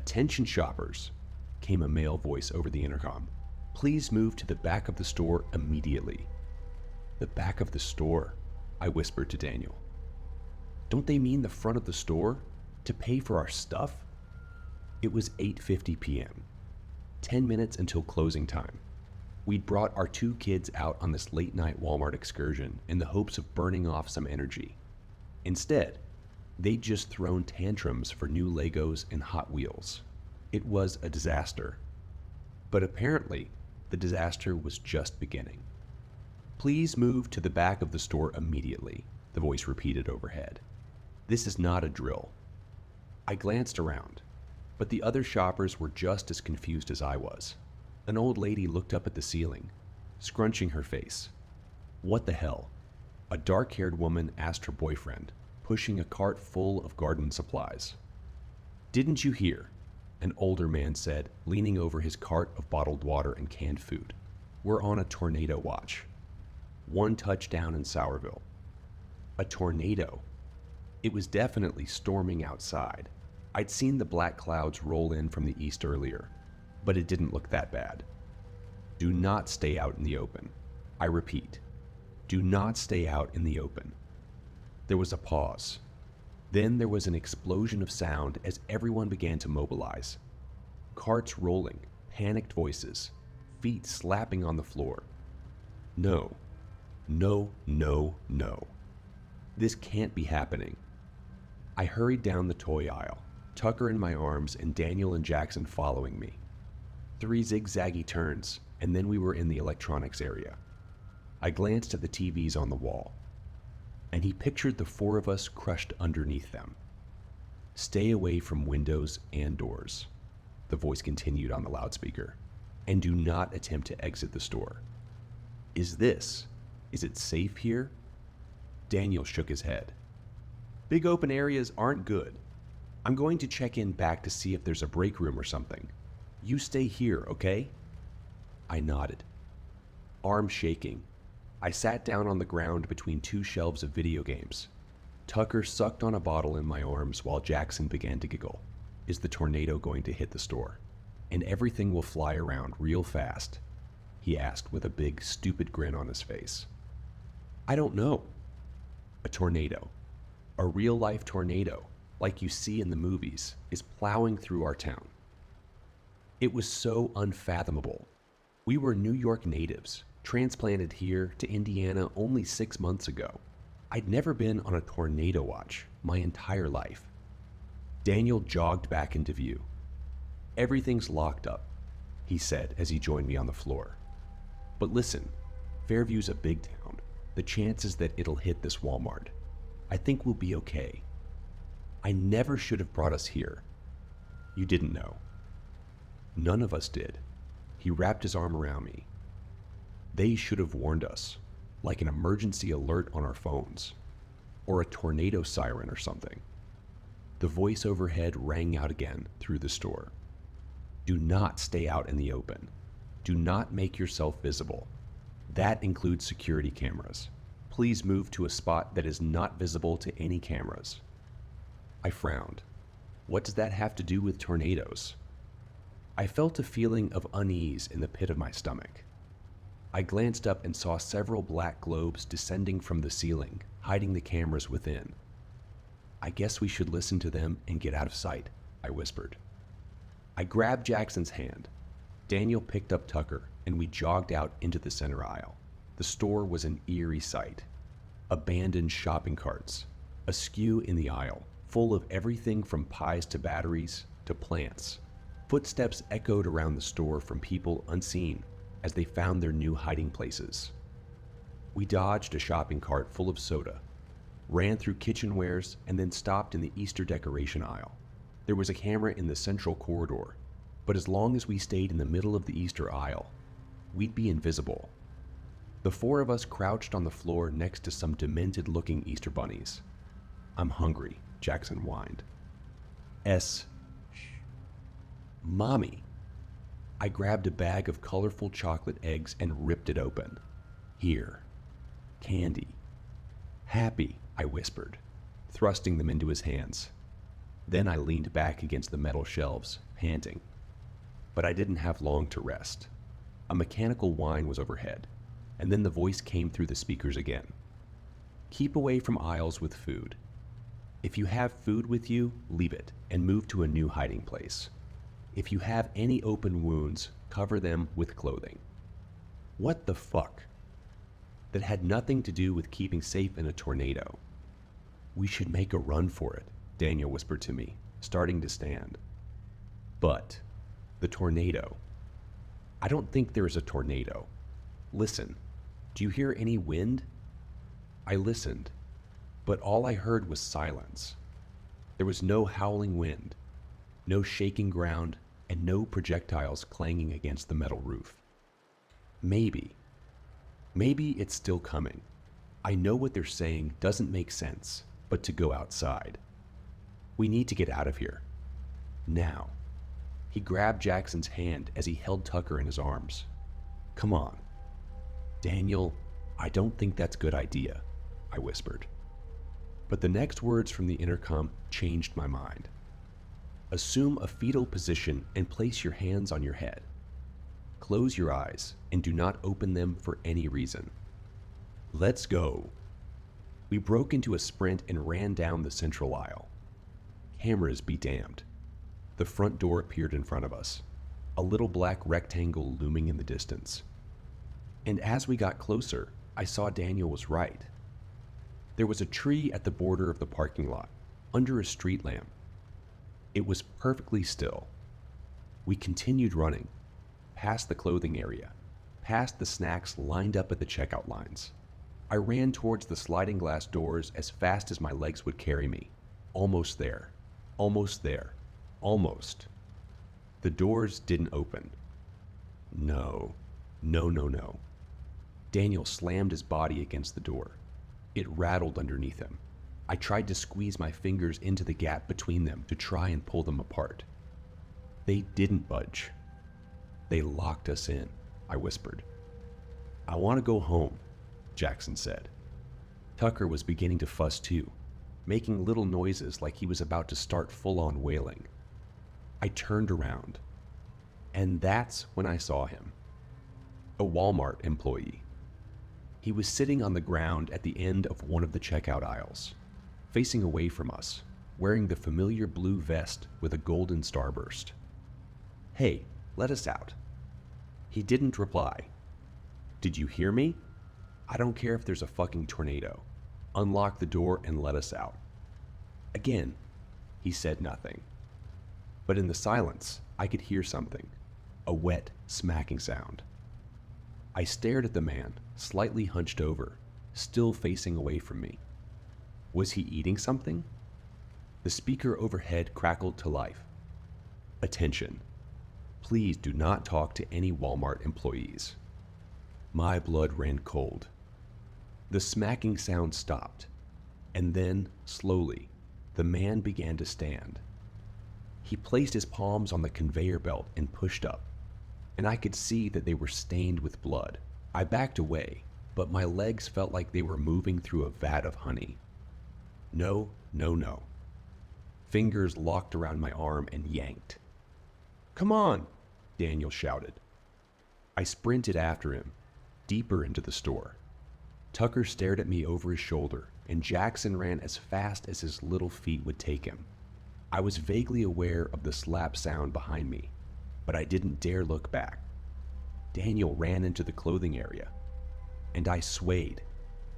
"Attention shoppers," came a male voice over the intercom. "Please move to the back of the store immediately." "The back of the store," I whispered to Daniel. "Don't they mean the front of the store? To pay for our stuff?" It was 8:50 p.m., 10 minutes until closing time. We'd brought our 2 kids out on this late-night Walmart excursion in the hopes of burning off some energy. Instead, they'd just thrown tantrums for new Legos and Hot Wheels. It was a disaster. But apparently, the disaster was just beginning. "Please move to the back of the store immediately," the voice repeated overhead. "This is not a drill." I glanced around, but the other shoppers were just as confused as I was. An old lady looked up at the ceiling, scrunching her face. "What the hell?" a dark-haired woman asked her boyfriend, pushing a cart full of garden supplies. "Didn't you hear?" an older man said, leaning over his cart of bottled water and canned food. "We're on a tornado watch. 1 touchdown in Sourville." A tornado. It was definitely storming outside. I'd seen the black clouds roll in from the east earlier, but it didn't look that bad. "Do not stay out in the open." I repeat, do not stay out in the open. There was a pause. Then there was an explosion of sound as everyone began to mobilize. Carts rolling, panicked voices, feet slapping on the floor. No, no, no, no. This can't be happening. I hurried down the toy aisle, Tucker in my arms and Daniel and Jackson following me. 3 zigzaggy turns, and then we were in the electronics area. I glanced at the TVs on the wall, and he pictured the 4 of us crushed underneath them. "Stay away from windows and doors," the voice continued on the loudspeaker, "and do not attempt to exit the store." Is it safe here?" Daniel shook his head. "Big open areas aren't good. I'm going to check in back to see if there's a break room or something. You stay here, okay?" I nodded. Arm shaking, I sat down on the ground between 2 shelves of video games. Tucker sucked on a bottle in my arms while Jackson began to giggle. Is the tornado going to hit the store? And everything will fly around real fast? He asked with a big, stupid grin on his face. I don't know. A tornado, a real-life tornado, like you see in the movies, is plowing through our town. It was so unfathomable. We were New York natives, transplanted here to Indiana only 6 months ago. I'd never been on a tornado watch my entire life. Daniel jogged back into view. "Everything's locked up," he said as he joined me on the floor. "But listen, Fairview's a big town. The chances that it'll hit this Walmart. I think we'll be okay. I never should have brought us here." "You didn't know." "None of us did." He wrapped his arm around me. "They should have warned us, like an emergency alert on our phones, or a tornado siren or something." The voice overhead rang out again through the store. "Do not stay out in the open. Do not make yourself visible. That includes security cameras. Please move to a spot that is not visible to any cameras." I frowned. What does that have to do with tornadoes? I felt a feeling of unease in the pit of my stomach. I glanced up and saw several black globes descending from the ceiling, hiding the cameras within. "I guess we should listen to them and get out of sight," I whispered. I grabbed Jackson's hand. Daniel picked up Tucker, and we jogged out into the center aisle. The store was an eerie sight. Abandoned shopping carts, askew in the aisle, full of everything from pies to batteries to plants. Footsteps echoed around the store from people unseen as they found their new hiding places. We dodged a shopping cart full of soda, ran through kitchenwares, and then stopped in the Easter decoration aisle. There was a camera in the central corridor, but as long as we stayed in the middle of the Easter aisle, we'd be invisible. The 4 of us crouched on the floor next to some demented-looking Easter bunnies. "I'm hungry," Jackson whined. Shh. Mommy. I grabbed a bag of colorful chocolate eggs and ripped it open. "Here. Candy." "Happy," I whispered, thrusting them into his hands. Then I leaned back against the metal shelves, panting. But I didn't have long to rest. A mechanical whine was overhead, and then the voice came through the speakers again. Keep away from aisles with food. If you have food with you, leave it and move to a new hiding place. If you have any open wounds, cover them with clothing. What the fuck? That had nothing to do with keeping safe in a tornado. We should make a run for it, Daniel whispered to me, starting to stand. But the tornado. I don't think there is a tornado. Listen, do you hear any wind? I listened, but all I heard was silence. There was no howling wind, no shaking ground, and no projectiles clanging against the metal roof. Maybe it's still coming. I know what they're saying doesn't make sense, but to go outside. We need to get out of here. Now. He grabbed Jackson's hand as he held Tucker in his arms. Come on. Daniel, I don't think that's a good idea, I whispered. But the next words from the intercom changed my mind. Assume a fetal position and place your hands on your head. Close your eyes and do not open them for any reason. Let's go. We broke into a sprint and ran down the central aisle. Cameras be damned. The front door appeared in front of us, a little black rectangle looming in the distance. And as we got closer, I saw Daniel was right. There was a tree at the border of the parking lot, under a street lamp. It was perfectly still. We continued running, past the clothing area, past the snacks lined up at the checkout lines. I ran towards the sliding glass doors as fast as my legs would carry me. Almost there. Almost there. Almost. The doors didn't open. No. Daniel slammed his body against the door. It rattled underneath him. I tried to squeeze my fingers into the gap between them to try and pull them apart. They didn't budge. They locked us in, I whispered. I want to go home, Jackson said. Tucker was beginning to fuss too, making little noises like he was about to start full-on wailing. I turned around, and that's when I saw him. A Walmart employee. He was sitting on the ground at the end of one of the checkout aisles, facing away from us, wearing the familiar blue vest with a golden starburst. Hey, let us out. He didn't reply. Did you hear me? I don't care if there's a fucking tornado. Unlock the door and let us out. Again, he said nothing. But in the silence, I could hear something, a wet, smacking sound. I stared at the man, slightly hunched over, still facing away from me. Was he eating something? The speaker overhead crackled to life. Attention. Please do not talk to any Walmart employees. My blood ran cold. The smacking sound stopped, and then, slowly, the man began to stand. He placed his palms on the conveyor belt and pushed up, and I could see that they were stained with blood. I backed away, but my legs felt like they were moving through a vat of honey. No. Fingers locked around my arm and yanked. Come on, Daniel shouted. I sprinted after him, deeper into the store. Tucker stared at me over his shoulder, and Jackson ran as fast as his little feet would take him. I was vaguely aware of the slap sound behind me, but I didn't dare look back. Daniel ran into the clothing area, and I swayed,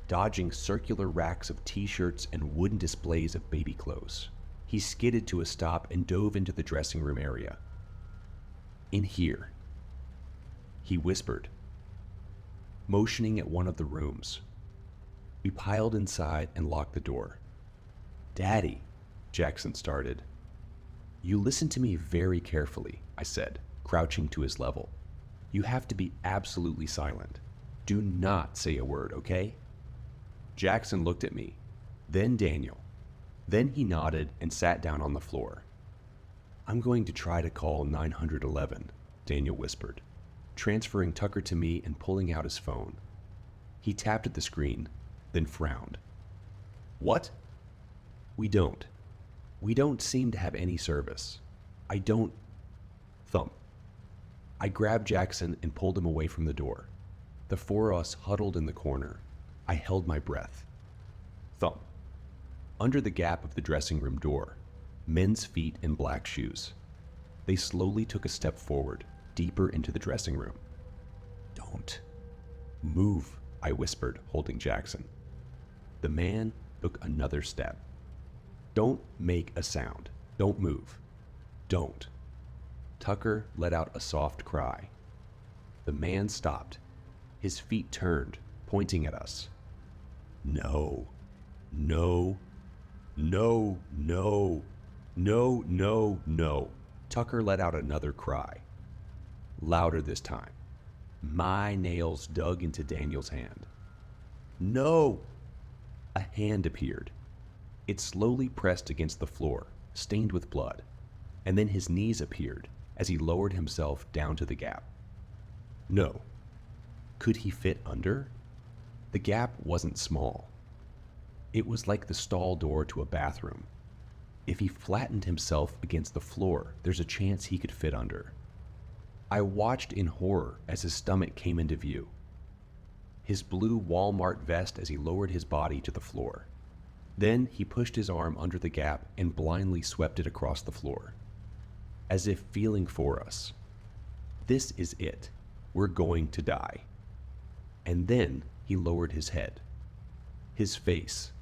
dodging circular racks of t-shirts and wooden displays of baby clothes. He skidded to a stop and dove into the dressing room area. In here, he whispered, motioning at one of the rooms. We piled inside and locked the door. Daddy, Jackson started. You listen to me very carefully, I said, crouching to his level. You have to be absolutely silent. Do not say a word, okay? Jackson looked at me, then Daniel. Then he nodded and sat down on the floor. I'm going to try to call 911, Daniel whispered, transferring Tucker to me and pulling out his phone. He tapped at the screen, then frowned. What? We don't. We don't seem to have any service. I don't... Thump. I grabbed Jackson and pulled him away from the door. The four of us huddled in the corner. I held my breath. Thump. Under the gap of the dressing room door, men's feet in black shoes. They slowly took a step forward, deeper into the dressing room. Don't move, I whispered, holding Jackson. The man took another step. Don't make a sound. Don't move. Don't. Tucker let out a soft cry. The man stopped. His feet turned, pointing at us. No, no, no, no, no, no, no. Tucker let out another cry. Louder this time. My nails dug into Daniel's hand. No! A hand appeared. It slowly pressed against the floor, stained with blood, and then his knees appeared as he lowered himself down to the gap. No. Could he fit under? The gap wasn't small. It was like the stall door to a bathroom. If he flattened himself against the floor, there's a chance he could fit under. I watched in horror as his stomach came into view. His blue Walmart vest as he lowered his body to the floor. Then he pushed his arm under the gap and blindly swept it across the floor, as if feeling for us. This is it. We're going to die. And then he lowered his head. His face.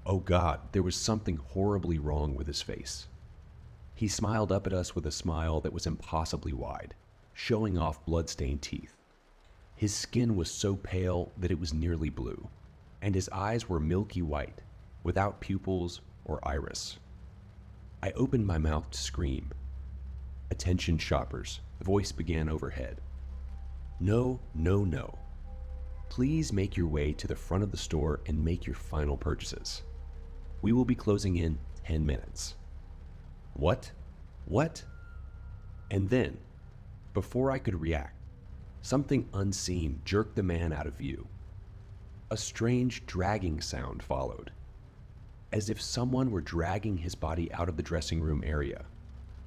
Oh God, there was something horribly wrong with his face. He smiled up at us with a smile that was impossibly wide, showing off blood-stained teeth. His skin was so pale that it was nearly blue, and his eyes were milky white, without pupils or iris. I opened my mouth to scream. Attention shoppers, the voice began overhead. No, no, no. Please make your way to the front of the store and make your final purchases. We will be closing in 10 minutes. What? What? And then, before I could react, something unseen jerked the man out of view. A strange dragging sound followed, as if someone were dragging his body out of the dressing room area.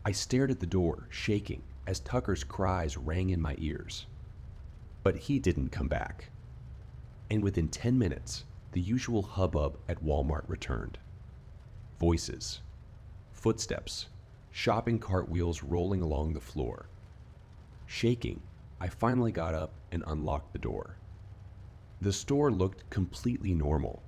I stared at the door, shaking, as Tucker's cries rang in my ears. But he didn't come back. And within 10 minutes, the usual hubbub at Walmart returned. Voices, footsteps, shopping cart wheels rolling along the floor. Shaking, I finally got up and unlocked the door. The store looked completely normal.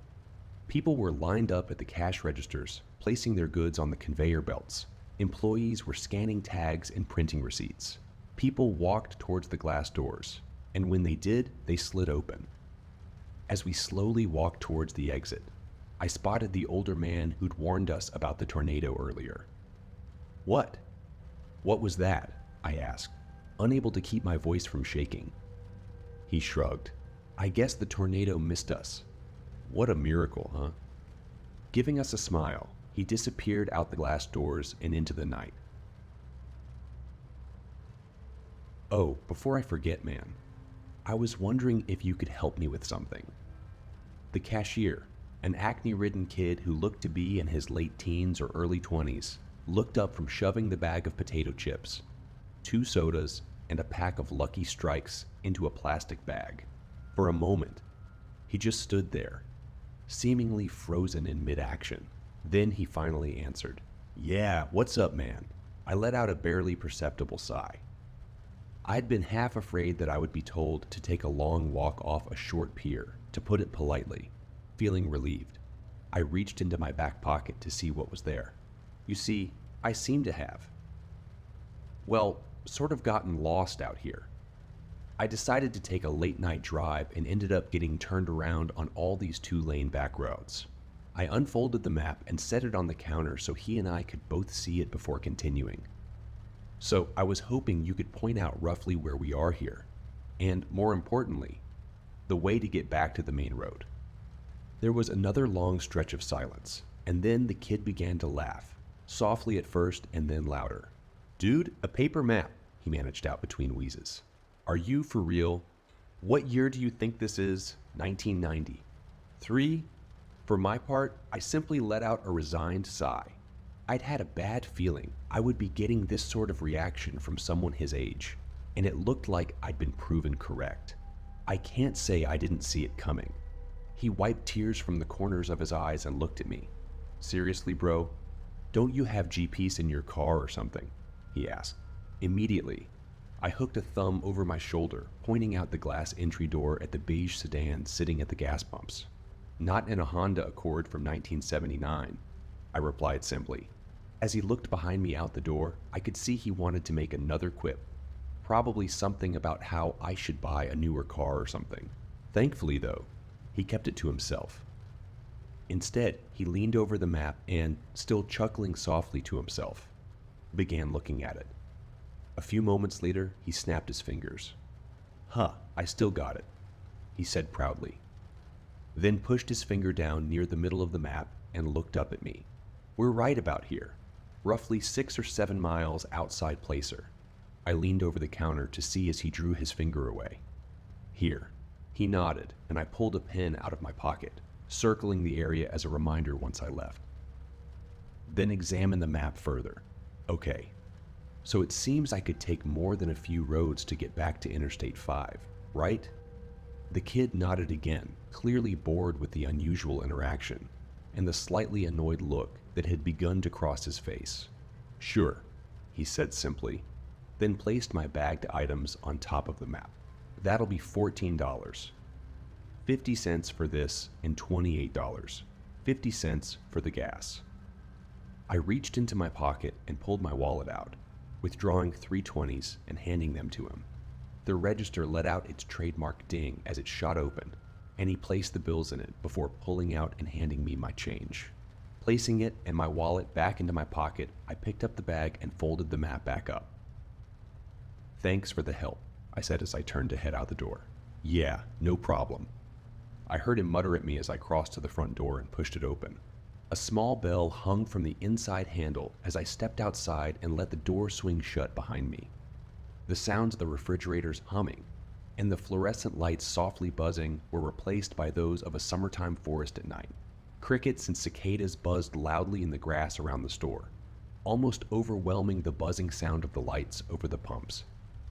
People were lined up at the cash registers, placing their goods on the conveyor belts. Employees were scanning tags and printing receipts. People walked towards the glass doors, and when they did, they slid open. As we slowly walked towards the exit, I spotted the older man who'd warned us about the tornado earlier. What? What was that? I asked, unable to keep my voice from shaking. He shrugged. I guess the tornado missed us. What a miracle, huh? Giving us a smile, he disappeared out the glass doors and into the night. Oh, before I forget, man, I was wondering if you could help me with something. The cashier, an acne-ridden kid who looked to be in his late teens or early 20s, looked up from shoving the bag of potato chips, 2 sodas, and a pack of Lucky Strikes into a plastic bag. For a moment, he just stood there, seemingly frozen in mid-action. Then he finally answered, "Yeah, what's up, man?" I let out a barely perceptible sigh. I'd been half afraid that I would be told to take a long walk off a short pier, to put it politely. Feeling relieved, I reached into my back pocket to see what was there. You see, I seem to have, well, sort of gotten lost out here. I decided to take a late-night drive and ended up getting turned around on all these 2-lane back roads. I unfolded the map and set it on the counter so he and I could both see it before continuing. So I was hoping you could point out roughly where we are here, and more importantly, the way to get back to the main road. There was another long stretch of silence, and then the kid began to laugh, softly at first and then louder. "Dude, a paper map," he managed out between wheezes. "Are you for real? What year do you think this is? 1990. 3? For my part, I simply let out a resigned sigh. I'd had a bad feeling I would be getting this sort of reaction from someone his age, and it looked like I'd been proven correct. I can't say I didn't see it coming. He wiped tears from the corners of his eyes and looked at me. "Seriously, bro? Don't you have GPS in your car or something?" he asked. Immediately, I hooked a thumb over my shoulder, pointing out the glass entry door at the beige sedan sitting at the gas pumps. "Not in a Honda Accord from 1979, I replied simply. As he looked behind me out the door, I could see he wanted to make another quip, probably something about how I should buy a newer car or something. Thankfully, though, he kept it to himself. Instead, he leaned over the map and, still chuckling softly to himself, began looking at it. A few moments later, he snapped his fingers. "Huh, I still got it," he said proudly. Then pushed his finger down near the middle of the map and looked up at me. "We're right about here, roughly 6 or 7 miles outside Placer." I leaned over the counter to see as he drew his finger away. "Here." He nodded, and I pulled a pen out of my pocket, circling the area as a reminder once I left. Then examined the map further. Okay, so it seems I could take more than a few roads to get back to Interstate 5, right? The kid nodded again, clearly bored with the unusual interaction, and the slightly annoyed look that had begun to cross his face. "Sure," he said simply, then placed my bagged items on top of the map. "That'll be $14. 50 cents for this and $28. 50 cents for the gas." I reached into my pocket and pulled my wallet out, withdrawing 3 20s and handing them to him. The register let out its trademark ding as it shot open, and he placed the bills in it before pulling out and handing me my change. Placing it and my wallet back into my pocket, I picked up the bag and folded the map back up. "Thanks for the help," I said as I turned to head out the door. "Yeah, no problem." I heard him mutter at me as I crossed to the front door and pushed it open. A small bell hung from the inside handle as I stepped outside and let the door swing shut behind me. The sounds of the refrigerators humming and the fluorescent lights softly buzzing were replaced by those of a summertime forest at night. Crickets and cicadas buzzed loudly in the grass around the store, almost overwhelming the buzzing sound of the lights over the pumps.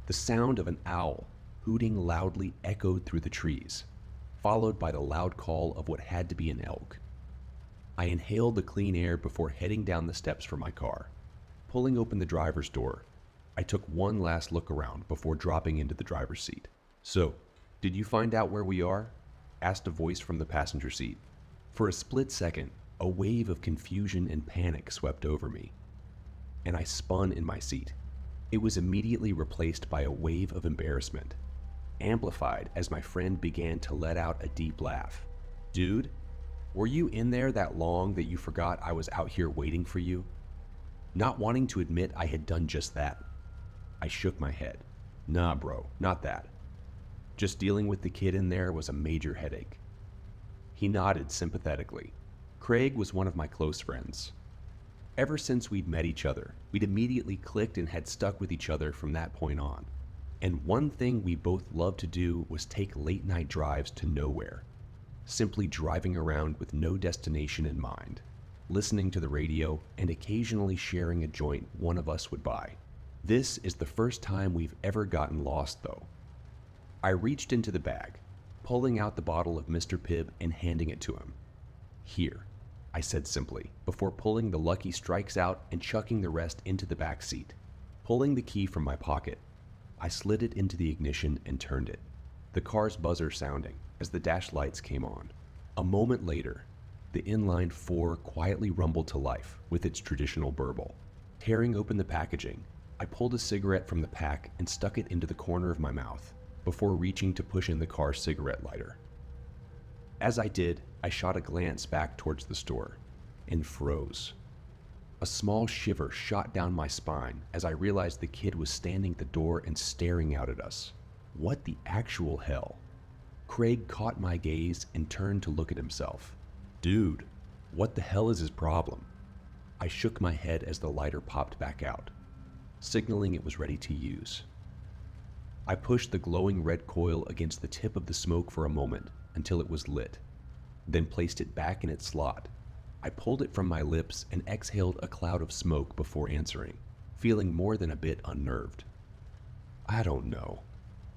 The sound of an owl hooting loudly echoed through the trees, followed by the loud call of what had to be an elk. I inhaled the clean air before heading down the steps for my car. Pulling open the driver's door, I took one last look around before dropping into the driver's seat. "So, did you find out where we are?" asked a voice from the passenger seat. For a split second, a wave of confusion and panic swept over me, and I spun in my seat. It was immediately replaced by a wave of embarrassment, amplified as my friend began to let out a deep laugh. "Dude, were you in there that long that you forgot I was out here waiting for you?" Not wanting to admit I had done just that, I shook my head. "Nah, bro, not that. Just dealing with the kid in there was a major headache." He nodded sympathetically. Craig was one of my close friends. Ever since we'd met each other, we'd immediately clicked and had stuck with each other from that point on. And one thing we both loved to do was take late-night drives to nowhere, simply driving around with no destination in mind, listening to the radio and occasionally sharing a joint one of us would buy. This is the first time we've ever gotten lost, though. I reached into the bag, pulling out the bottle of Mr. Pibb and handing it to him. "Here," I said simply, before pulling the Lucky Strikes out and chucking the rest into the back seat. Pulling the key from my pocket, I slid it into the ignition and turned it, the car's buzzer sounding as the dash lights came on. A moment later, the inline 4 quietly rumbled to life with its traditional burble. Tearing open the packaging, I pulled a cigarette from the pack and stuck it into the corner of my mouth before reaching to push in the car's cigarette lighter. As I did, I shot a glance back towards the store and froze. A small shiver shot down my spine as I realized the kid was standing at the door and staring out at us. What the actual hell? Craig caught my gaze and turned to look at himself. "Dude, what the hell is his problem?" I shook my head as the lighter popped back out, signaling it was ready to use. I pushed the glowing red coil against the tip of the smoke for a moment until it was lit, then placed it back in its slot I pulled it from my lips and exhaled a cloud of smoke before answering, feeling more than a bit unnerved. I don't know,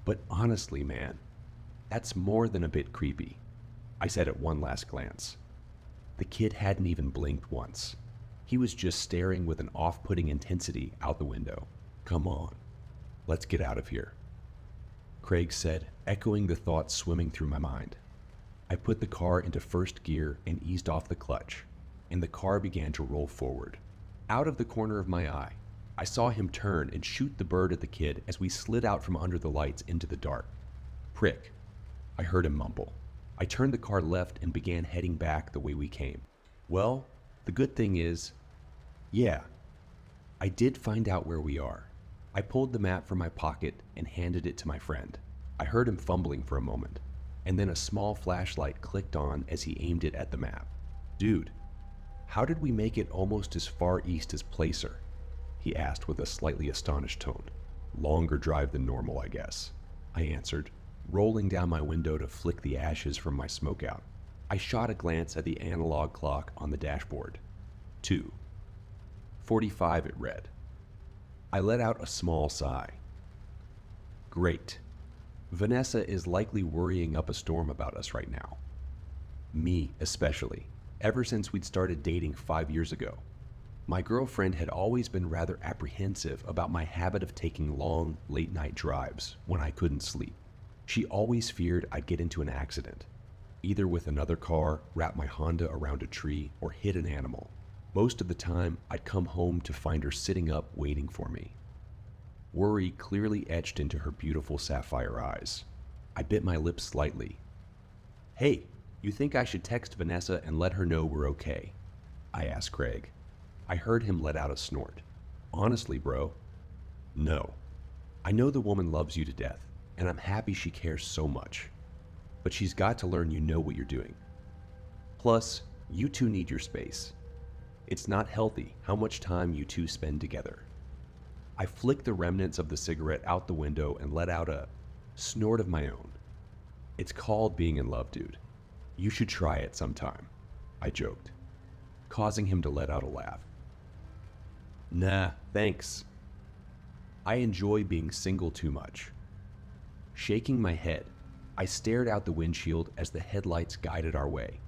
but honestly, man, that's more than a bit creepy, I said at one last glance. The kid hadn't even blinked once. He was just staring with an off-putting intensity out the window. Come on, let's get out of here, Craig said, echoing the thoughts swimming through my mind. I put the car into first gear and eased off the clutch, and the car began to roll forward. Out of the corner of my eye, I saw him turn and shoot the bird at the kid as we slid out from under the lights into the dark. Prick, I heard him mumble. I turned the car left and began heading back the way we came. Well, the good thing is, yeah, I did find out where we are. I pulled the map from my pocket and handed it to my friend. I heard him fumbling for a moment, and then a small flashlight clicked on as he aimed it at the map. Dude, how did we make it almost as far east as Placer? He asked with a slightly astonished tone. Longer drive than normal, I guess, I answered, rolling down my window to flick the ashes from my smoke out. I shot a glance at the analog clock on the dashboard. 2:45 it read. I let out a small sigh. Great. Vanessa is likely worrying up a storm about us right now. Me especially, ever since we'd started dating 5 years ago. My girlfriend had always been rather apprehensive about my habit of taking long, late-night drives when I couldn't sleep. She always feared I'd get into an accident, either with another car, wrap my Honda around a tree, or hit an animal. Most of the time, I'd come home to find her sitting up waiting for me. Worry clearly etched into her beautiful sapphire eyes. I bit my lips slightly. Hey, you think I should text Vanessa and let her know we're okay? I asked Craig. I heard him let out a snort. Honestly, bro, no. I know the woman loves you to death, and I'm happy she cares so much. But she's got to learn you know what you're doing. Plus, you two need your space. It's not healthy how much time you two spend together. I flicked the remnants of the cigarette out the window and let out a snort of my own. It's called being in love, dude. You should try it sometime, I joked, causing him to let out a laugh. Nah, thanks. I enjoy being single too much. Shaking my head, I stared out the windshield as the headlights guided our way.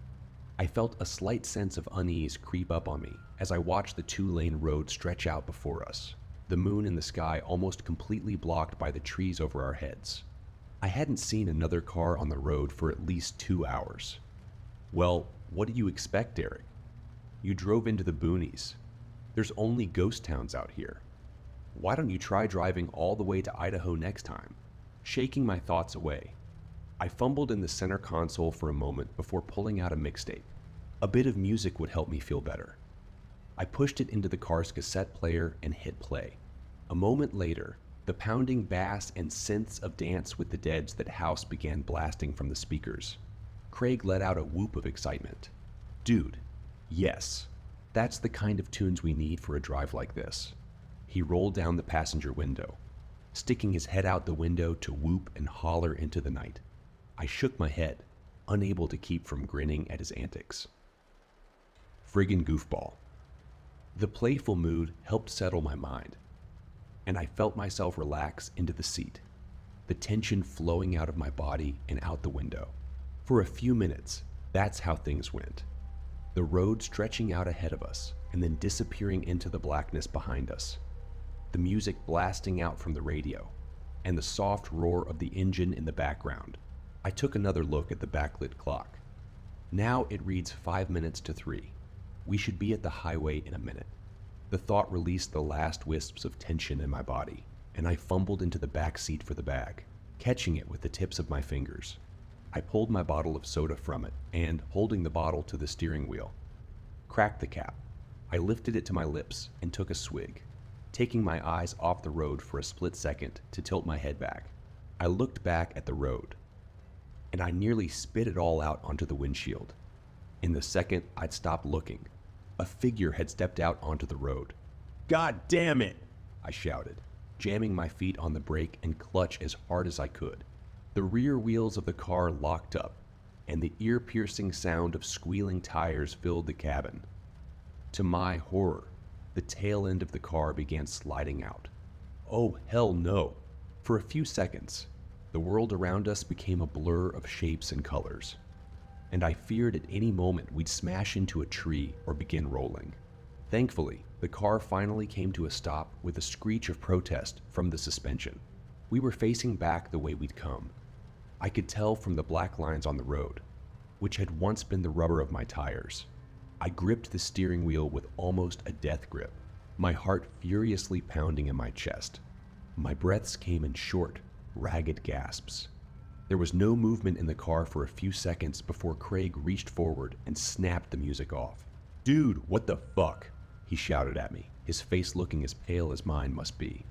I felt a slight sense of unease creep up on me as I watched the two-lane road stretch out before us, the moon in the sky almost completely blocked by the trees over our heads. I hadn't seen another car on the road for at least 2 hours. Well, what do you expect, Derek? You drove into the boonies. There's only ghost towns out here. Why don't you try driving all the way to Idaho next time? Shaking my thoughts away, I fumbled in the center console for a moment before pulling out a mixtape. A bit of music would help me feel better. I pushed it into the car's cassette player and hit play. A moment later, the pounding bass and synths of Dance with the Dead's That House began blasting from the speakers. Craig let out a whoop of excitement. Dude, yes, that's the kind of tunes we need for a drive like this. He rolled down the passenger window, sticking his head out the window to whoop and holler into the night. I shook my head, unable to keep from grinning at his antics. Friggin' goofball. The playful mood helped settle my mind, and I felt myself relax into the seat, the tension flowing out of my body and out the window. For a few minutes, that's how things went. The road stretching out ahead of us and then disappearing into the blackness behind us. The music blasting out from the radio, and the soft roar of the engine in the background. I took another look at the backlit clock. Now it reads 5 minutes to 3. We should be at the highway in a minute. The thought released the last wisps of tension in my body, and I fumbled into the back seat for the bag, catching it with the tips of my fingers. I pulled my bottle of soda from it and, holding the bottle to the steering wheel, cracked the cap. I lifted it to my lips and took a swig, taking my eyes off the road for a split second to tilt my head back. I looked back at the road, and I nearly spit it all out onto the windshield. In the second I'd stopped looking, a figure had stepped out onto the road. God damn it! I shouted, jamming my feet on the brake and clutch as hard as I could. The rear wheels of the car locked up, and the ear-piercing sound of squealing tires filled the cabin. To my horror, the tail end of the car began sliding out. Oh, hell no! For a few seconds, the world around us became a blur of shapes and colors, and I feared at any moment we'd smash into a tree or begin rolling. Thankfully, the car finally came to a stop with a screech of protest from the suspension. We were facing back the way we'd come. I could tell from the black lines on the road, which had once been the rubber of my tires. I gripped the steering wheel with almost a death grip, my heart furiously pounding in my chest. My breaths came in short, ragged gasps. There was no movement in the car for a few seconds before Craig reached forward and snapped the music off. "Dude, what the fuck?" he shouted at me, his face looking as pale as mine must be.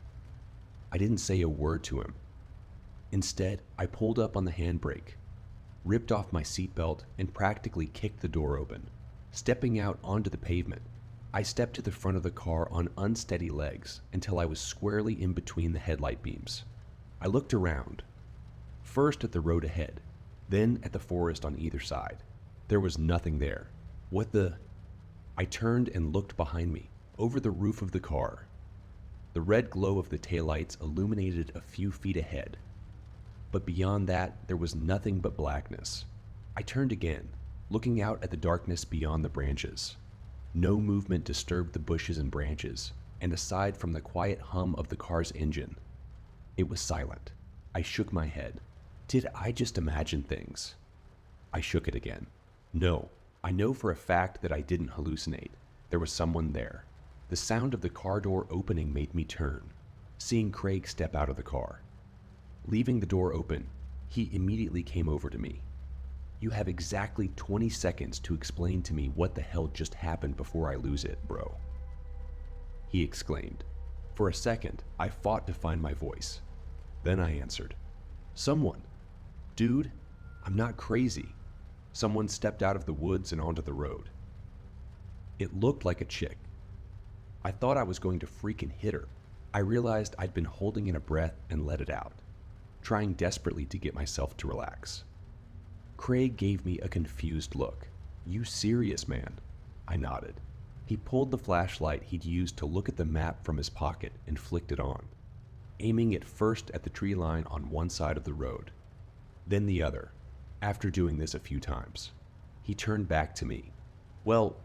I didn't say a word to him. Instead, I pulled up on the handbrake, ripped off my seatbelt, and practically kicked the door open. Stepping out onto the pavement, I stepped to the front of the car on unsteady legs until I was squarely in between the headlight beams. I looked around, first at the road ahead, then at the forest on either side. There was nothing there. What the... I turned and looked behind me, over the roof of the car. The red glow of the taillights illuminated a few feet ahead, but beyond that, there was nothing but blackness. I turned again, looking out at the darkness beyond the branches. No movement disturbed the bushes and branches, and aside from the quiet hum of the car's engine, it was silent. I shook my head. Did I just imagine things? I shook it again. No, I know for a fact that I didn't hallucinate. There was someone there. The sound of the car door opening made me turn, seeing Craig step out of the car. Leaving the door open, he immediately came over to me. "You have exactly 20 seconds to explain to me what the hell just happened before I lose it, bro," he exclaimed. For a second, I fought to find my voice. Then I answered, "Someone. Dude, I'm not crazy. Someone stepped out of the woods and onto the road. It looked like a chick. I thought I was going to freaking hit her. I realized I'd been holding in a breath and let it out, trying desperately to get myself to relax." Craig gave me a confused look. "You serious, man?" I nodded. He pulled the flashlight he'd used to look at the map from his pocket and flicked it on, aiming it first at the tree line on one side of the road, then the other. After doing this a few times, he turned back to me. "Well,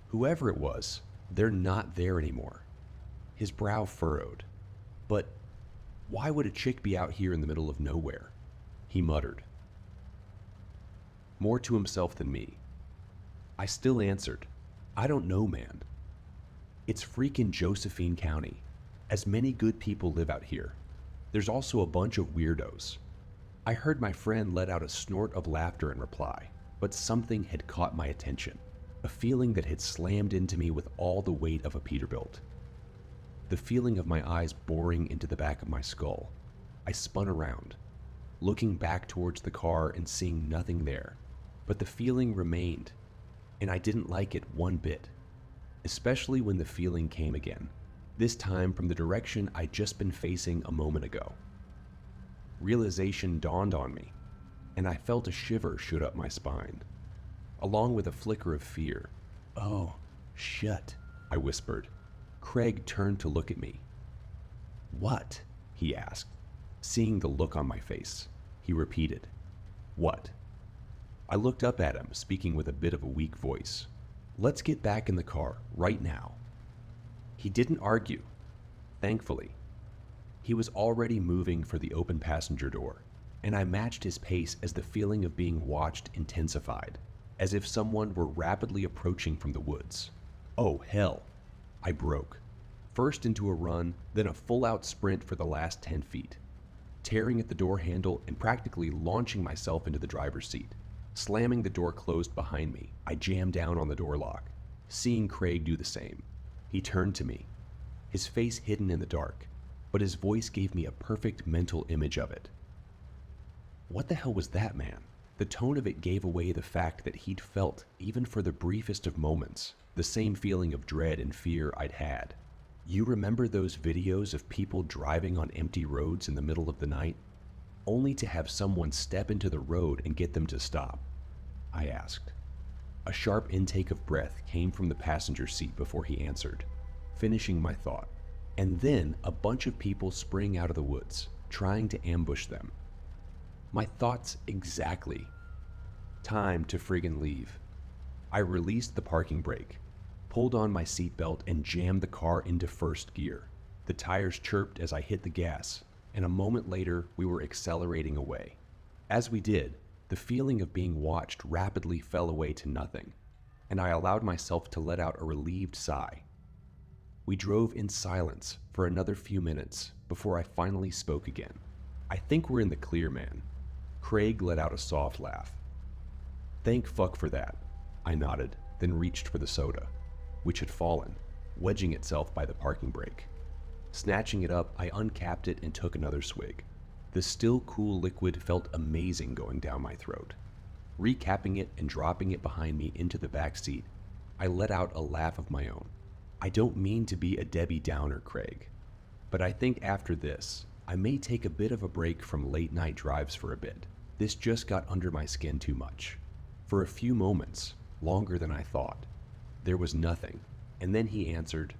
whoever it was, they're not there anymore." His brow furrowed. "But why would a chick be out here in the middle of nowhere?" he muttered, more to himself than me. I still answered, "I don't know, man. It's freaking Josephine County. As many good people live out here. There's also a bunch of weirdos." I heard my friend let out a snort of laughter in reply, but something had caught my attention, a feeling that had slammed into me with all the weight of a Peterbilt. The feeling of my eyes boring into the back of my skull. I spun around, looking back towards the car and seeing nothing there, but the feeling remained, and I didn't like it one bit, especially when the feeling came again, this time from the direction I'd just been facing a moment ago. Realization dawned on me, and I felt a shiver shoot up my spine, along with a flicker of fear. "Oh, shit," I whispered. Craig turned to look at me. "What?" he asked. Seeing the look on my face, he repeated, "What?" I looked up at him, speaking with a bit of a weak voice. "Let's get back in the car, right now." He didn't argue, thankfully. He was already moving for the open passenger door, and I matched his pace as the feeling of being watched intensified, as if someone were rapidly approaching from the woods. Oh, hell. I broke, first into a run, then a full-out sprint for the last 10 feet, tearing at the door handle and practically launching myself into the driver's seat. Slamming the door closed behind me, I jammed down on the door lock, seeing Craig do the same. He turned to me, his face hidden in the dark, but his voice gave me a perfect mental image of it. What the hell was that, man? The tone of it gave away the fact that he'd felt, even for the briefest of moments, the same feeling of dread and fear I'd had. You remember those videos of people driving on empty roads in the middle of the night, only to have someone step into the road and get them to stop? I asked. A sharp intake of breath came from the passenger seat before he answered, finishing my thought. And then a bunch of people sprang out of the woods, trying to ambush them. My thoughts exactly. Time to friggin' leave. I released the parking brake, pulled on my seatbelt, and jammed the car into first gear. The tires chirped as I hit the gas, and a moment later, we were accelerating away. As we did, the feeling of being watched rapidly fell away to nothing, and I allowed myself to let out a relieved sigh. We drove in silence for another few minutes before I finally spoke again. "I think we're in the clear, man." Craig let out a soft laugh. "Thank fuck for that," I nodded, then reached for the soda, which had fallen, wedging itself by the parking brake. Snatching it up, I uncapped it and took another swig. The still cool liquid felt amazing going down my throat. Recapping it and dropping it behind me into the back seat, I let out a laugh of my own. I don't mean to be a Debbie Downer, Craig, but I think after this, I may take a bit of a break from late night drives for a bit. This just got under my skin too much. For a few moments, longer than I thought, there was nothing, and then he answered,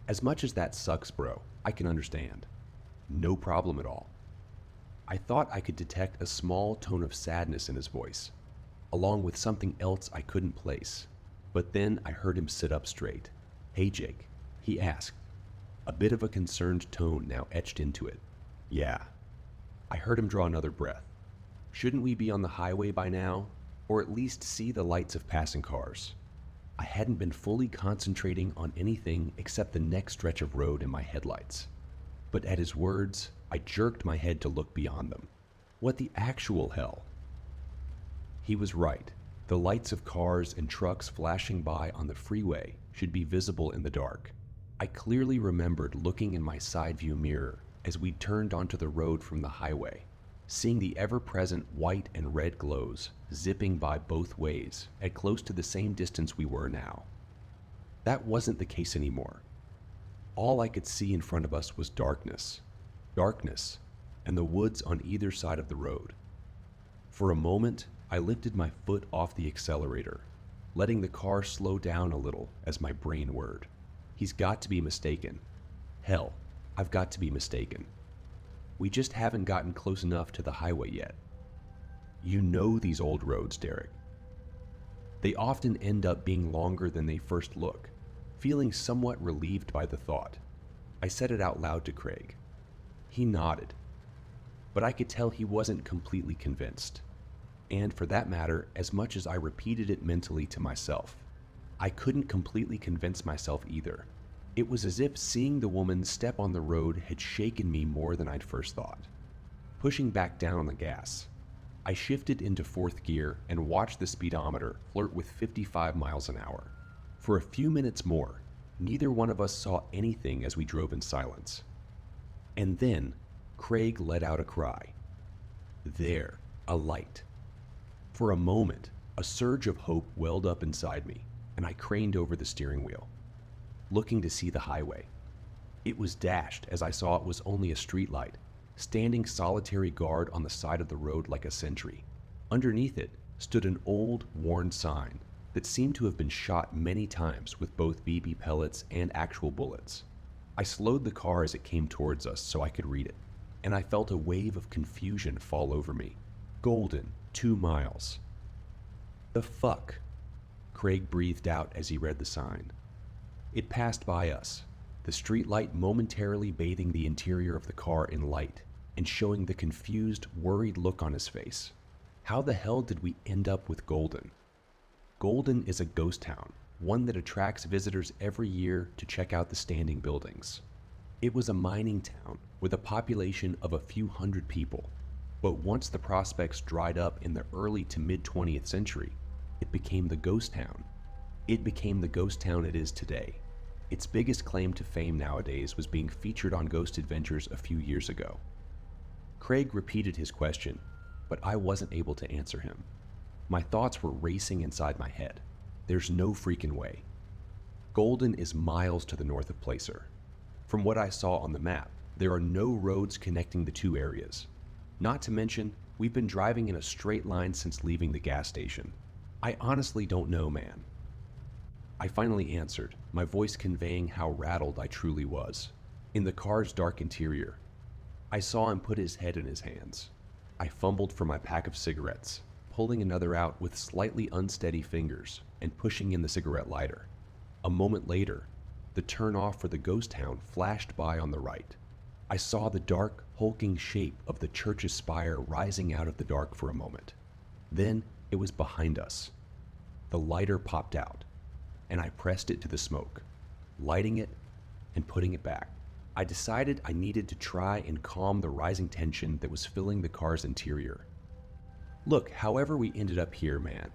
"As much as that sucks, bro, I can understand. No problem at all." I thought I could detect a small tone of sadness in his voice, along with something else I couldn't place, but then I heard him sit up straight. "Hey, Jake," he asked, a bit of a concerned tone now etched into it. "Yeah." I heard him draw another breath. "Shouldn't we be on the highway by now, or at least see the lights of passing cars?" I hadn't been fully concentrating on anything except the next stretch of road and my headlights. But at his words, I jerked my head to look beyond them. What the actual hell? He was right. The lights of cars and trucks flashing by on the freeway should be visible in the dark. I clearly remembered looking in my side view mirror as we turned onto the road from the highway, seeing the ever-present white and red glows zipping by both ways at close to the same distance we were now. That wasn't the case anymore. All I could see in front of us was darkness, and the woods on either side of the road. For a moment, I lifted my foot off the accelerator, letting the car slow down a little as my brain whirred. He's got to be mistaken. Hell, I've got to be mistaken. We just haven't gotten close enough to the highway yet. You know these old roads, Derek. They often end up being longer than they first look. Feeling somewhat relieved by the thought, I said it out loud to Craig. He nodded, but I could tell he wasn't completely convinced. And for that matter, as much as I repeated it mentally to myself, I couldn't completely convince myself either. It was as if seeing the woman step on the road had shaken me more than I'd first thought. Pushing back down on the gas, I shifted into fourth gear and watched the speedometer flirt with 55 miles an hour. For a few minutes more, neither one of us saw anything as we drove in silence. And then, Craig let out a cry. There, a light. For a moment, a surge of hope welled up inside me, and I craned over the steering wheel, looking to see the highway. It was dashed as I saw it was only a streetlight, standing solitary guard on the side of the road like a sentry. Underneath it stood an old, worn sign that seemed to have been shot many times with both BB pellets and actual bullets. I slowed the car as it came towards us so I could read it, and I felt a wave of confusion fall over me. Golden, 2 miles. The fuck? Craig breathed out as he read the sign. It passed by us, the streetlight momentarily bathing the interior of the car in light and showing the confused, worried look on his face. How the hell did we end up with Golden? Golden is a ghost town, one that attracts visitors every year to check out the standing buildings. It was a mining town with a population of a few hundred people, but once the prospects dried up in the early to mid-20th century, it became the ghost town. It became the ghost town it is today. Its biggest claim to fame nowadays was being featured on Ghost Adventures a few years ago. Craig repeated his question, but I wasn't able to answer him. My thoughts were racing inside my head. There's no freaking way. Golden is miles to the north of Placer. From what I saw on the map, there are no roads connecting the two areas. Not to mention, we've been driving in a straight line since leaving the gas station. I honestly don't know, man. I finally answered, my voice conveying how rattled I truly was. In the car's dark interior, I saw him put his head in his hands. I fumbled for my pack of cigarettes, pulling another out with slightly unsteady fingers and pushing in the cigarette lighter. A moment later, the turn-off for the ghost town flashed by on the right. I saw the dark, hulking shape of the church's spire rising out of the dark for a moment. Then it was behind us. The lighter popped out, and I pressed it to the smoke, lighting it and putting it back. I decided I needed to try and calm the rising tension that was filling the car's interior. Look, however we ended up here, man,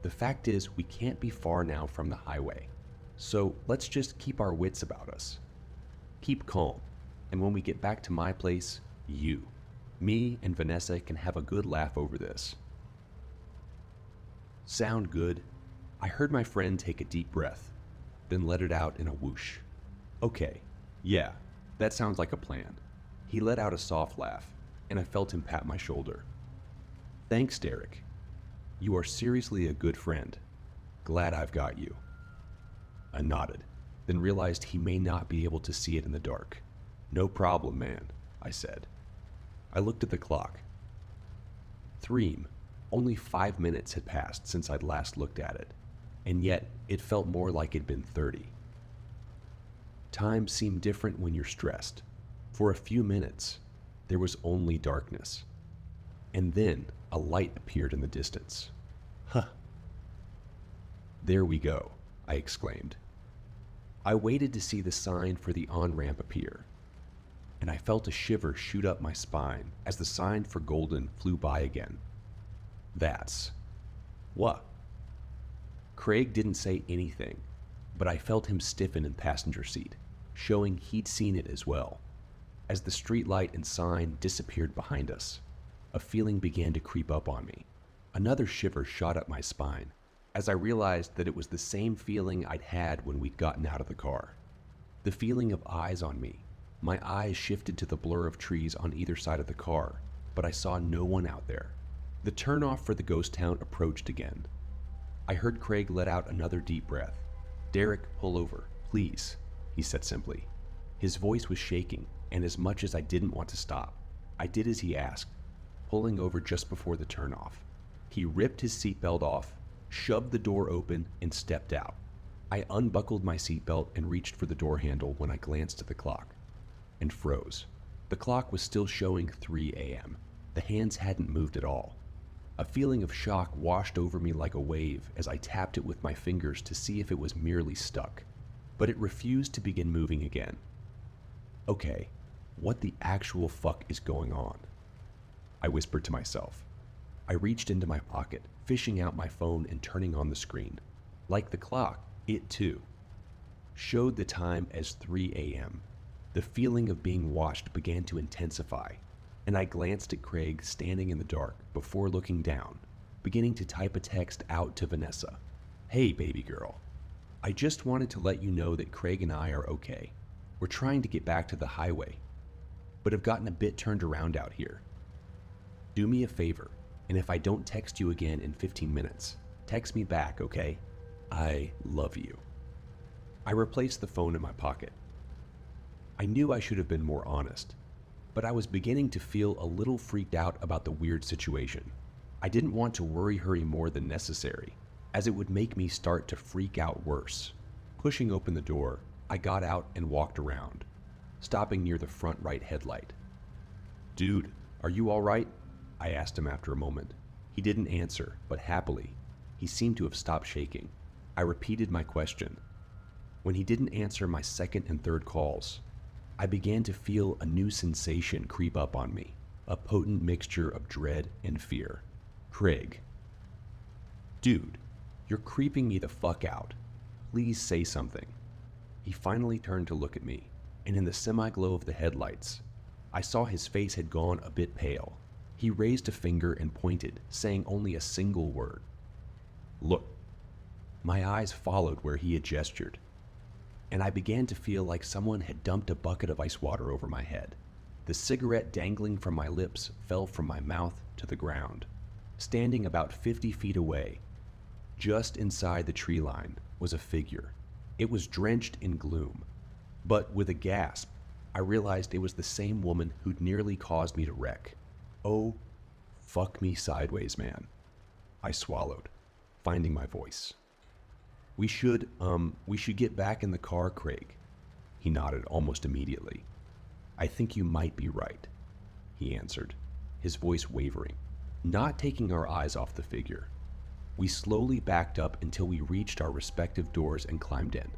the fact is we can't be far now from the highway. So let's just keep our wits about us. Keep calm, and when we get back to my place, me and Vanessa can have a good laugh over this. Sound good? I heard my friend take a deep breath, then let it out in a whoosh. Okay, yeah, that sounds like a plan. He let out a soft laugh, and I felt him pat my shoulder. Thanks, Derek. You are seriously a good friend. Glad I've got you. I nodded, then realized he may not be able to see it in the dark. No problem, man, I said. I looked at the clock. Threem, only 5 minutes had passed since I'd last looked at it, and yet it felt more like it'd been 30. Time seemed different when you're stressed. For a few minutes, there was only darkness. And then a light appeared in the distance. Huh. There we go, I exclaimed. I waited to see the sign for the on-ramp appear, and I felt a shiver shoot up my spine as the sign for Golden flew by again. That's... What? Craig didn't say anything, but I felt him stiffen in passenger seat, showing he'd seen it as well. As the streetlight and sign disappeared behind us, a feeling began to creep up on me. Another shiver shot up my spine as I realized that it was the same feeling I'd had when we'd gotten out of the car. The feeling of eyes on me. My eyes shifted to the blur of trees on either side of the car, but I saw no one out there. The turnoff for the ghost town approached again. I heard Craig let out another deep breath. Derek, pull over, please, he said simply. His voice was shaking, and as much as I didn't want to stop, I did as he asked, pulling over just before the turnoff. He ripped his seatbelt off, shoved the door open, and stepped out. I unbuckled my seatbelt and reached for the door handle when I glanced at the clock, and froze. The clock was still showing 3 a.m. The hands hadn't moved at all. A feeling of shock washed over me like a wave as I tapped it with my fingers to see if it was merely stuck, but it refused to begin moving again. Okay, what the actual fuck is going on? I whispered to myself. I reached into my pocket, fishing out my phone and turning on the screen. Like the clock, it too showed the time as 3 a.m. The feeling of being watched began to intensify, and I glanced at Craig standing in the dark before looking down, beginning to type a text out to Vanessa. Hey, baby girl. I just wanted to let you know that Craig and I are okay. We're trying to get back to the highway, but have gotten a bit turned around out here. Do me a favor, and if I don't text you again in 15 minutes, text me back, okay? I love you. I replaced the phone in my pocket. I knew I should have been more honest, but I was beginning to feel a little freaked out about the weird situation. I didn't want to worry her any more than necessary, as it would make me start to freak out worse. Pushing open the door, I got out and walked around, stopping near the front right headlight. Dude, are you all right? I asked him after a moment. He didn't answer, but happily, he seemed to have stopped shaking. I repeated my question. When he didn't answer my second and third calls, I began to feel a new sensation creep up on me, a potent mixture of dread and fear. Craig. Dude, you're creeping me the fuck out. Please say something. He finally turned to look at me, and in the semi-glow of the headlights, I saw his face had gone a bit pale. He raised a finger and pointed, saying only a single word. Look. My eyes followed where he had gestured, and I began to feel like someone had dumped a bucket of ice water over my head. The cigarette dangling from my lips fell from my mouth to the ground. Standing about 50 feet away, Just inside the tree line was a figure. It was drenched in gloom, but with a gasp, I realized it was the same woman who'd nearly caused me to wreck. Oh, fuck me sideways, man. I swallowed, finding my voice. We should get back in the car, Craig. He nodded almost immediately. I think you might be right, he answered, his voice wavering, not taking our eyes off the figure. We slowly backed up until we reached our respective doors and climbed in.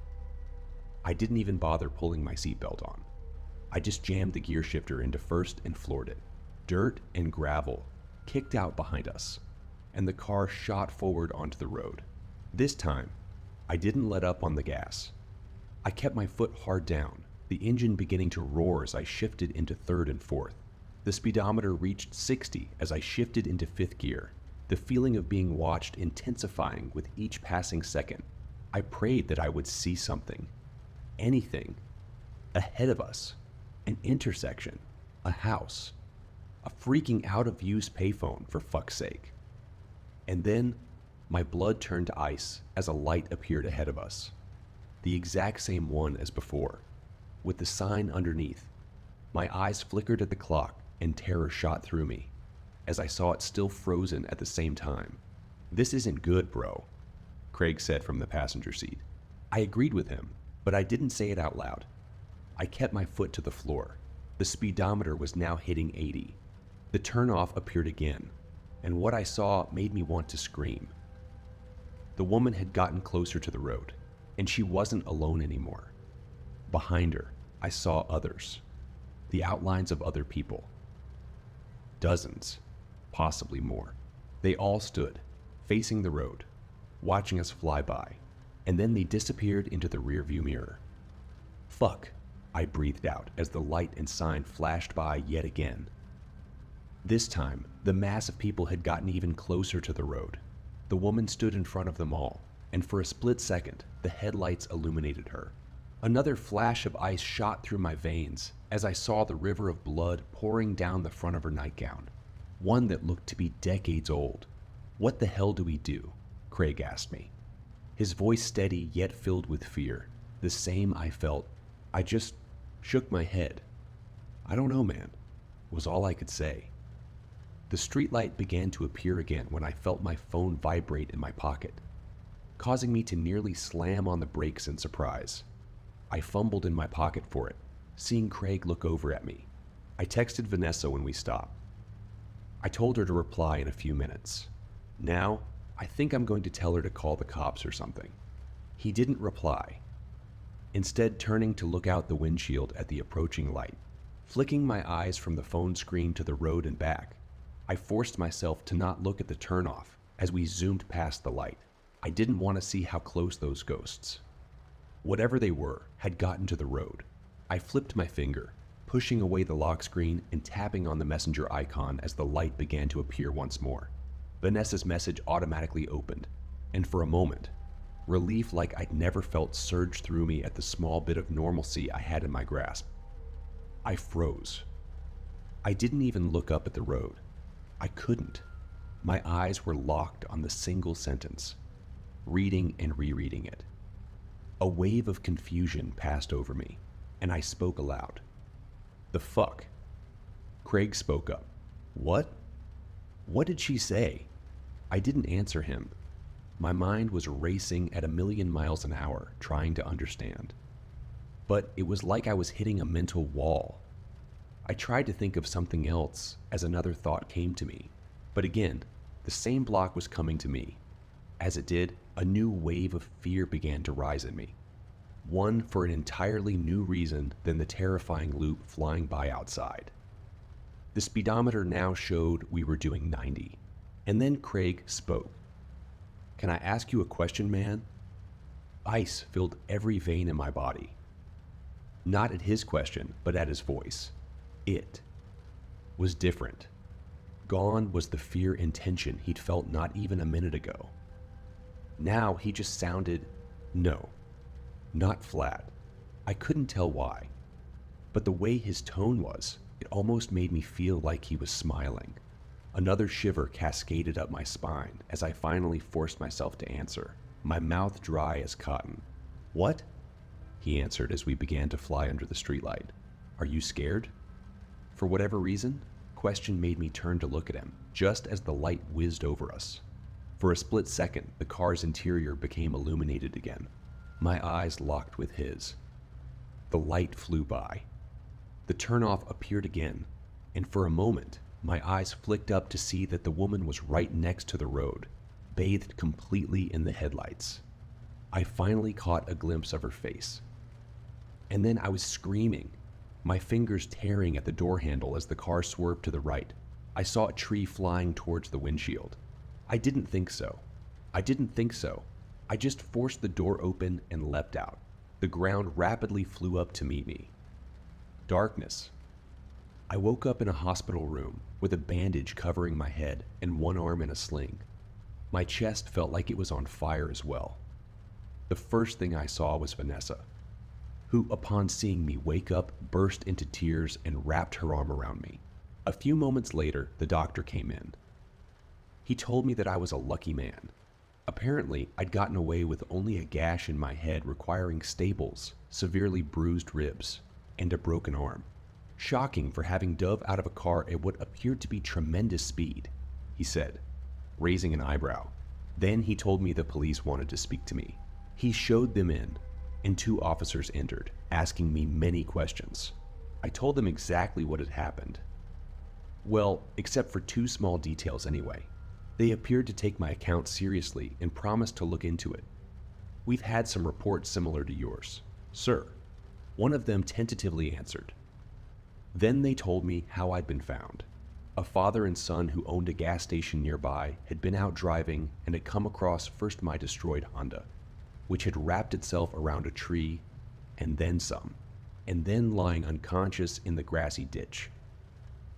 I didn't even bother pulling my seatbelt on. I just jammed the gear shifter into first and floored it. Dirt and gravel kicked out behind us, and the car shot forward onto the road. This time, I didn't let up on the gas. I kept my foot hard down, the engine beginning to roar as I shifted into third and fourth. The speedometer reached 60 as I shifted into fifth gear, the feeling of being watched intensifying with each passing second. I prayed that I would see something, anything, ahead of us, an intersection, a house, a freaking out-of-use payphone, for fuck's sake. And then, my blood turned to ice as a light appeared ahead of us, the exact same one as before, with the sign underneath. My eyes flickered at the clock and terror shot through me as I saw it still frozen at the same time. This isn't good, bro, Craig said from the passenger seat. I agreed with him, but I didn't say it out loud. I kept my foot to the floor. The speedometer was now hitting 80. The turnoff appeared again, and what I saw made me want to scream. The woman had gotten closer to the road, and she wasn't alone anymore. Behind her, I saw others, the outlines of other people. Dozens, possibly more. They all stood, facing the road, watching us fly by, and then they disappeared into the rearview mirror. Fuck, I breathed out as the light and sign flashed by yet again. This time, the mass of people had gotten even closer to the road. The woman stood in front of them all, and for a split second, the headlights illuminated her. Another flash of ice shot through my veins as I saw the river of blood pouring down the front of her nightgown, one that looked to be decades old. What the hell do we do? Craig asked me, his voice steady yet filled with fear, the same I felt. I just shook my head. I don't know, man, was all I could say. The streetlight began to appear again when I felt my phone vibrate in my pocket, causing me to nearly slam on the brakes in surprise. I fumbled in my pocket for it, seeing Craig look over at me. I texted Vanessa when we stopped. I told her to reply in a few minutes. Now, I think I'm going to tell her to call the cops or something. He didn't reply, instead turning to look out the windshield at the approaching light. Flicking my eyes from the phone screen to the road and back, I forced myself to not look at the turnoff as we zoomed past the light. I didn't want to see how close those ghosts, whatever they were, had gotten to the road. I flipped my finger, pushing away the lock screen and tapping on the messenger icon as the light began to appear once more. Vanessa's message automatically opened, and for a moment, relief like I'd never felt surged through me at the small bit of normalcy I had in my grasp. I froze. I didn't even look up at the road. I couldn't. My eyes were locked on the single sentence, reading and rereading it. A wave of confusion passed over me, and I spoke aloud. The fuck? Craig spoke up. What? What did she say? I didn't answer him. My mind was racing at 1,000,000 miles an hour, trying to understand. But it was like I was hitting a mental wall. I tried to think of something else as another thought came to me, but again, the same block was coming to me. As it did, a new wave of fear began to rise in me. One for an entirely new reason than the terrifying loop flying by outside. The speedometer now showed we were doing 90, and then Craig spoke. Can I ask you a question, man? Ice filled every vein in my body. Not at his question, but at his voice. It was different. Gone was the fear and tension he'd felt not even a minute ago. Now he just sounded, no, not flat. I couldn't tell why, but the way his tone was, it almost made me feel like he was smiling. Another shiver cascaded up my spine as I finally forced myself to answer, my mouth dry as cotton. "What?" he answered as we began to fly under the streetlight. "Are you scared?" For whatever reason, question made me turn to look at him, just as the light whizzed over us. For a split second, the car's interior became illuminated again. My eyes locked with his. The light flew by. The turnoff appeared again, and for a moment, my eyes flicked up to see that the woman was right next to the road, bathed completely in the headlights. I finally caught a glimpse of her face. And then I was screaming, my fingers tearing at the door handle as the car swerved to the right. I saw a tree flying towards the windshield. I didn't think so. I just forced the door open and leapt out. The ground rapidly flew up to meet me. Darkness. I woke up in a hospital room with a bandage covering my head and one arm in a sling. My chest felt like it was on fire as well. The first thing I saw was Vanessa, who, upon seeing me wake up, burst into tears and wrapped her arm around me. A few moments later, the doctor came in. He told me that I was a lucky man. Apparently, I'd gotten away with only a gash in my head requiring staples, severely bruised ribs, and a broken arm. Shocking for having dove out of a car at what appeared to be tremendous speed, he said, raising an eyebrow. Then he told me the police wanted to speak to me. He showed them in, and 2 officers entered, asking me many questions. I told them exactly what had happened. Well, except for 2 small details anyway. They appeared to take my account seriously and promised to look into it. "We've had some reports similar to yours, sir," one of them tentatively answered. Then they told me how I'd been found. A father and son who owned a gas station nearby had been out driving and had come across first my destroyed Honda, which had wrapped itself around a tree and then some, and then lying unconscious in the grassy ditch.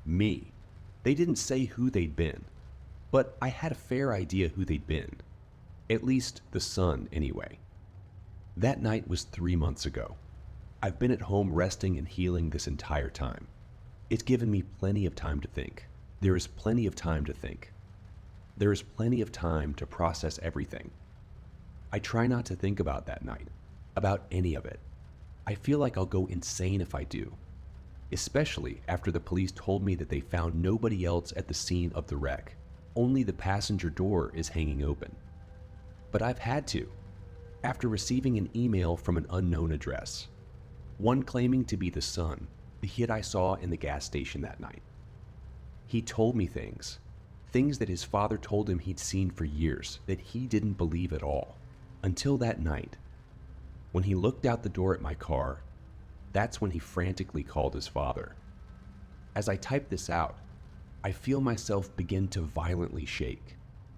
Me. They didn't say who they'd been, but I had a fair idea who they'd been. At least the son, anyway. That night was 3 months ago. I've been at home resting and healing this entire time. It's given me plenty of time to think. There is plenty of time to think. There is plenty of time to process everything. I try not to think about that night, about any of it. I feel like I'll go insane if I do, especially after the police told me that they found nobody else at the scene of the wreck. Only the passenger door is hanging open. But I've had to, after receiving an email from an unknown address, one claiming to be the son, the kid I saw in the gas station that night. He told me things that his father told him he'd seen for years that he didn't believe at all, until that night. When he looked out the door at my car, that's when he frantically called his father. As I type this out, I feel myself begin to violently shake.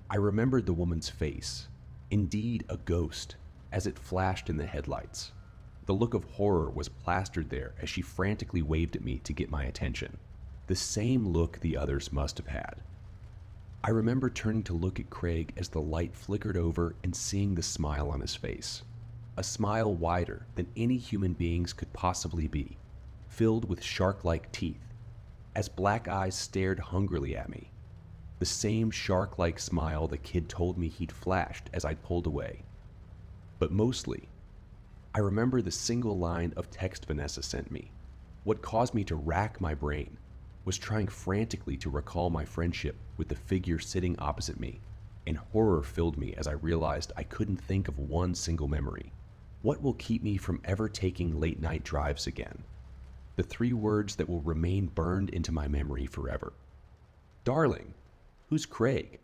I remembered the woman's face, indeed a ghost, as it flashed in the headlights. The look of horror was plastered there as she frantically waved at me to get my attention. The same look the others must have had. I remember turning to look at Craig as the light flickered over and seeing the smile on his face. A smile wider than any human being's could possibly be, filled with shark-like teeth, as black eyes stared hungrily at me. The same shark-like smile the kid told me he'd flashed as I'd pulled away. But mostly, I remember the single line of text Vanessa sent me. What caused me to rack my brain was trying frantically to recall my friendship with the figure sitting opposite me, and horror filled me as I realized I couldn't think of one single memory. What will keep me from ever taking late-night drives again? The 3 words that will remain burned into my memory forever. "Darling, who's Craig?"